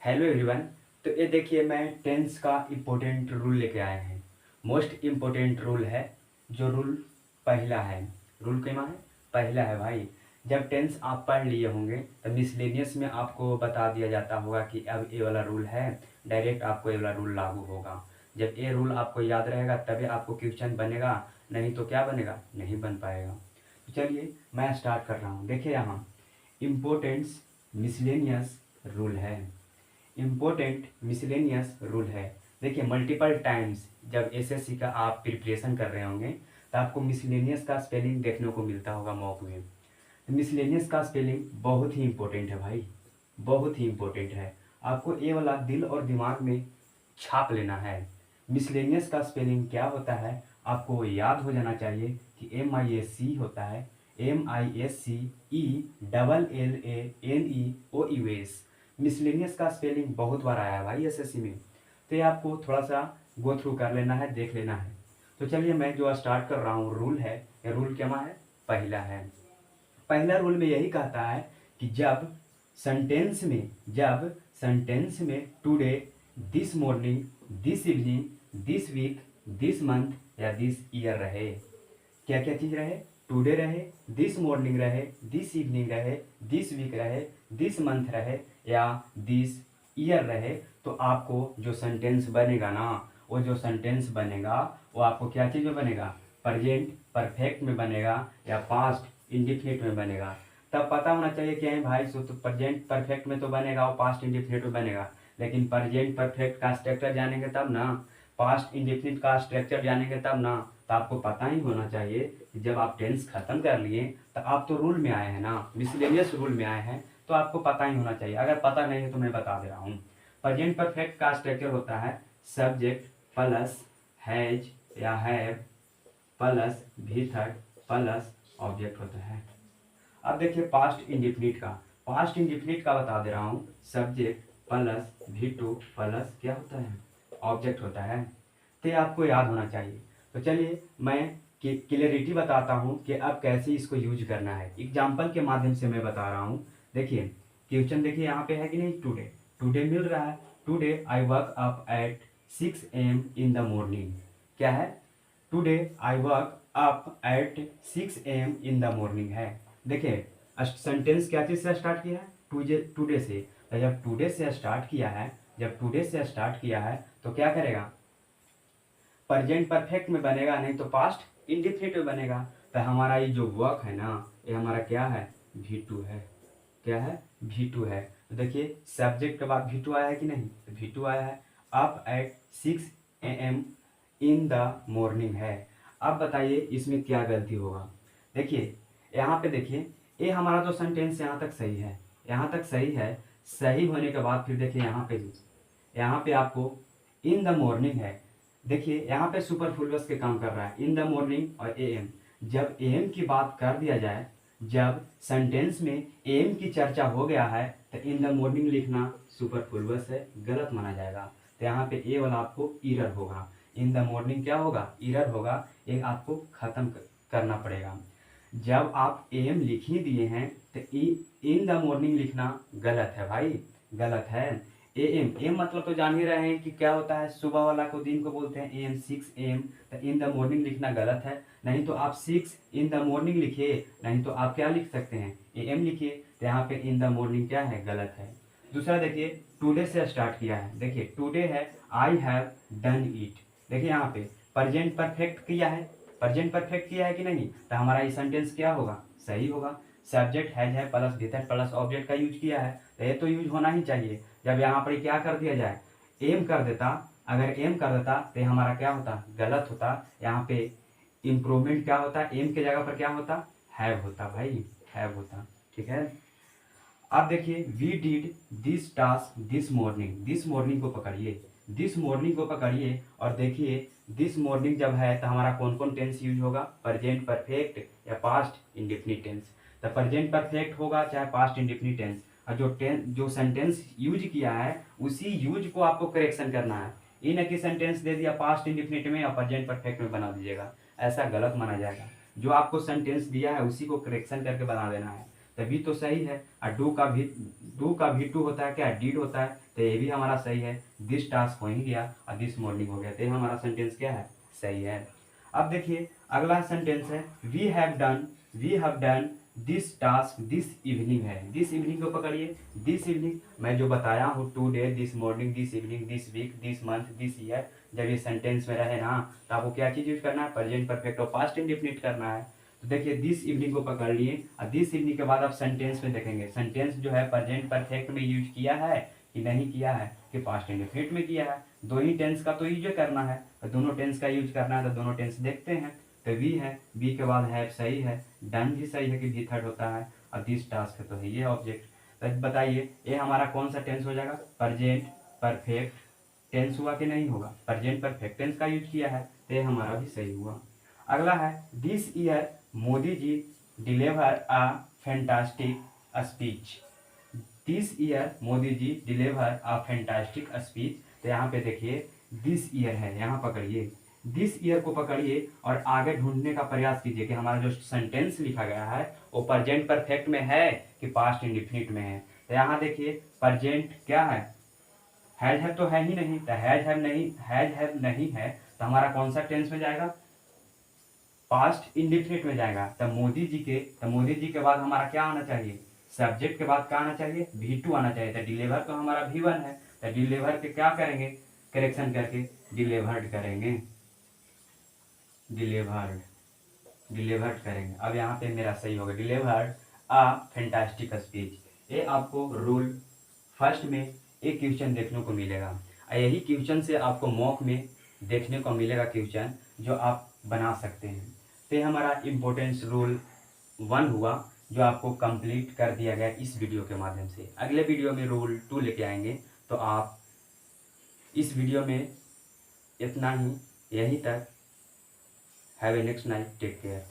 Hello everyone. तो ये देखिए, मैं टेंस का इम्पोर्टेंट रूल लेके आए हैं। मोस्ट इम्पोर्टेंट रूल है, जो रूल पहला है। रूल क्या है? पहला है भाई। जब टेंस आप पढ़ लिए होंगे तो मिसलेनियस में आपको बता दिया जाता होगा कि अब ये वाला रूल है, डायरेक्ट आपको ये वाला रूल लागू होगा। जब ये रूल आपको याद रहेगा तभी आपको क्वेश्चन बनेगा, नहीं तो क्या बनेगा? नहीं बन पाएगा। तो चलिए मैं स्टार्ट कर रहा हूँ। देखिए यहाँ इम्पोर्टेंट्स मिसलेनियस रूल है। इम्पोर्टेंट मिसलेनियस रूल है। देखिए मल्टीपल टाइम्स जब एसएससी का आप प्रिपरेशन कर रहे होंगे तो आपको मिसलेनियस का स्पेलिंग देखने को मिलता होगा मॉक में। तो मिसलेनियस का स्पेलिंग बहुत ही इम्पोर्टेंट है भाई, बहुत ही इम्पोर्टेंट है। आपको ये वाला दिल और दिमाग में छाप लेना है। मिसलेनियस का स्पेलिंग क्या होता है आपको याद हो जाना चाहिए कि MISC होता है, MISCELLANEOUS। मिसलेनियस का स्पेलिंग बहुत बार आया है भाई एसएससी में, तो ये आपको थोड़ा सा गो थ्रू कर लेना है, देख लेना है। तो चलिए मैं जो स्टार्ट कर रहा हूँ रूल है, ये रूल क्या है? पहला है। पहला रूल में यही कहता है कि जब सेंटेंस में today, this morning, this evening, this week, this month या दिस ईयर रहे। क्या क्या चीज़ रहे? टुडे रहे, दिस मॉर्निंग रहे, दिस इवनिंग रहे, दिस वीक रहे, दिस मंथ रहे या दिस ईयर रहे, तो आपको जो सेंटेंस बनेगा ना, वो जो सेंटेंस बनेगा वो आपको क्या चीज़ में बनेगा? प्रेजेंट परफेक्ट में बनेगा या पास्ट इंडिफिनिट में बनेगा। तब पता होना चाहिए कि हैं भाई, सो तो प्रेजेंट परफेक्ट में तो बनेगा, वो पास्ट इंडिफिनिट में बनेगा। लेकिन प्रेजेंट परफेक्ट का स्ट्रक्चर जानेंगे तब ना, पास्ट इंडिफिनिट का स्ट्रक्चर जानेंगे तब ना। तो आपको पता ही होना चाहिए कि जब आप टेंस खत्म कर लिए तो आप तो रूल में आए हैं ना, मिसलेनियस रूल में आए हैं, तो आपको पता ही होना चाहिए। अगर पता नहीं है तो मैं बता दे रहा हूँ। प्रेजेंट परफेक्ट का स्ट्रक्चर होता है सब्जेक्ट प्लस हैज या हैव प्लस भीतर प्लस ऑब्जेक्ट होता है। अब देखिए पास्ट इंडिफिनिट का बता दे रहा हूँ, सब्जेक्ट प्लस V2 प्लस क्या होता है? ऑब्जेक्ट होता है। तो ये आपको याद होना चाहिए। तो चलिए मैं क्लियरिटी बताता हूँ कि अब कैसे इसको यूज करना है। एग्जाम्पल के माध्यम से मैं बता रहा हूँ। देखिए क्वेश्चन देखिए यहाँ पे है कि नहीं, टुडे टुडे मिल रहा है। Today I work up at 6 AM in the morning. क्या है? Today I work up at 6 AM in the morning है। देखिए सेंटेंस क्या चीज़ से स्टार्ट किया है? टुडे से। तो जब टुडे से स्टार्ट किया है, तो क्या करेगा? प्रेजेंट परफेक्ट में बनेगा, नहीं तो पास्ट इंडिफिनिट में बनेगा। तो हमारा ये जो वर्क है ना, ये हमारा क्या है? V2 है। क्या है? V2 है। तो देखिए सब्जेक्ट के बाद V2 आया है कि नहीं? तो V2 आया है। Up at 6 AM in the morning है। अब बताइए इसमें क्या गलती होगा? देखिए यहाँ पे देखिए, ये हमारा जो सेंटेंस यहाँ तक सही है, यहाँ तक सही है। सही होने के बाद फिर देखिए यहाँ पे आपको इन द मॉर्निंग है। देखिए यहाँ पे सुपरफ्लूअस के काम कर रहा है, इन द मॉर्निंग और AM। जब AM की बात कर दिया जाए, जब सेंटेंस में AM की चर्चा हो गया है, तो इन द मॉर्निंग लिखना सुपरफ्लूअस है, गलत माना जाएगा। तो यहाँ पे ए वाला आपको इरर होगा। इन द मॉर्निंग क्या होगा? इरर होगा। ये आपको खत्म करना पड़ेगा। जब आप AM लिख ही दिए हैं तो इन द मॉर्निंग लिखना गलत है भाई, गलत है। AM मतलब तो जान ही रहे हैं कि क्या होता है, सुबह वाला को दिन को बोलते हैं AM, 6 AM। तो इन द मॉर्निंग लिखना गलत है। नहीं तो आप 6 इन द मॉर्निंग लिखिए, नहीं तो आप क्या लिख सकते हैं? AM लिखिए। तो यहाँ पे इन द मॉर्निंग क्या है? गलत है। दूसरा देखिए टुडे से स्टार्ट किया है। देखिए टुडे है आई हैव डन इट। देखिए यहाँ पे प्रेजेंट परफेक्ट किया है, प्रेजेंट परफेक्ट किया है कि नहीं? तो हमारा ये सेंटेंस क्या होगा? सही होगा। सब्जेक्ट हैज है प्लस भीतर प्लस ऑब्जेक्ट का यूज किया है, तो ये तो यूज होना ही चाहिए। जब यहाँ पर क्या कर दिया जाए, एम कर देता, अगर एम कर देता तो हमारा क्या होता? गलत होता। यहाँ पे इम्प्रूवमेंट क्या होता? एम के जगह पर क्या होता? हैव होता भाई, हैव होता। ठीक है। अब देखिए we did this task this morning. This morning को पकड़िए, दिस मॉर्निंग को पकड़िए और देखिए दिस मॉर्निंग जब है तो हमारा कौन कौन टेंस यूज होगा? प्रेजेंट परफेक्ट या पास्ट इंडेफिनिट टेंस। तो प्रेजेंट परफेक्ट होगा चाहे पास्ट इंडेफिनिट टेंस। और जो सेंटेंस यूज किया है उसी यूज को आपको करेक्शन करना है। ये न कि सेंटेंस दे दिया पास्ट इंडेफिनिट में और प्रेजेंट परफेक्ट में बना दीजिएगा, ऐसा गलत माना जाएगा। जो आपको सेंटेंस दिया है उसी को करेक्शन करके बना देना है। तो बी तो सही है। और डू का भी टू होता है क्या, डीड होता है, तो ये भी हमारा सही है। दिस टास्क हो ही गया और दिस मॉर्निंग हो गया, तो ये हमारा सेंटेंस क्या है, सही है। अब देखिए अगला सेंटेंस है we have done this task this evening है। दिस इवनिंग को पकड़िए। दिस इवनिंग मैं जो बताया हूँ, today, this morning, this evening, this week, this month, this year, जब ये सेंटेंस में रहे ना तो आपको क्या चीज़ यूज करना है, प्रेजेंट परफेक्ट और पास्ट इंडेफिनिट करना है। तो देखिए दिस इवनिंग को पकड़ लिए और दिस इवनिंग के बाद आप सेंटेंस में देखेंगे सेंटेंस जो है प्रेजेंट परफेक्ट में यूज किया है कि नहीं किया है, कि पास्ट इंडेफिनिट में किया है। दो ही टेंस का तो यूज करना है, तो दोनों टेंस का यूज करना है, तो दोनों टेंस देखते हैं। तो वी है, वी के बाद है सही है, डन भी सही है कि भी थर्ड होता है, और दिस टास्क है तो है ये ऑब्जेक्ट। तो बताइए ये हमारा कौन सा टेंस हो जाएगा, प्रेजेंट परफेक्ट टेंस हुआ कि नहीं होगा, प्रेजेंट परफेक्ट टेंस का यूज किया है, तो ये हमारा भी सही हुआ। अगला है this year Modi ji deliver a fantastic speech. This year Modi ji deliver a fantastic speech. तो यहाँ पे देखिए दिस ईयर है, यहाँ पकड़िए, दिस ईयर को पकड़िए और आगे ढूंढने का प्रयास कीजिए कि हमारा जो सेंटेंस लिखा गया है वो प्रेजेंट परफेक्ट में है कि पास्ट इंडिफिनिट में है। तो यहाँ देखिए प्रेजेंट क्या है, हैज तो है ही नहीं, तो हैज हैव नहीं है, तो हमारा कौन सा टेंस में जाएगा, पास्ट इंडिफिनिट में जाएगा। तो मोदी जी के बाद हमारा क्या आना चाहिए, सब्जेक्ट के बाद क्या आना चाहिए, V2 आना चाहिए। तो डिलीवर तो हमारा V1 है, तो डिलीवर के क्या करेंगे, करेक्शन करके डिलीवर्ड करेंगे, डिलीवर्ड डिलीवर्ड करेंगे। अब यहाँ पे मेरा सही होगा, डिलीवर्ड अ फैंटास्टिक स्पीच। ये आपको रूल फर्स्ट में एक क्वेश्चन देखने को मिलेगा, और यही क्वेश्चन से आपको मॉक में देखने को मिलेगा क्वेश्चन जो आप बना सकते हैं। तो ये हमारा इम्पोर्टेंस रूल 1 हुआ जो आपको कंप्लीट कर दिया गया इस वीडियो के माध्यम से। अगले वीडियो में रूल 2 लेके आएंगे, तो आप इस वीडियो में इतना ही, यहीं तक। Have a next night, take care.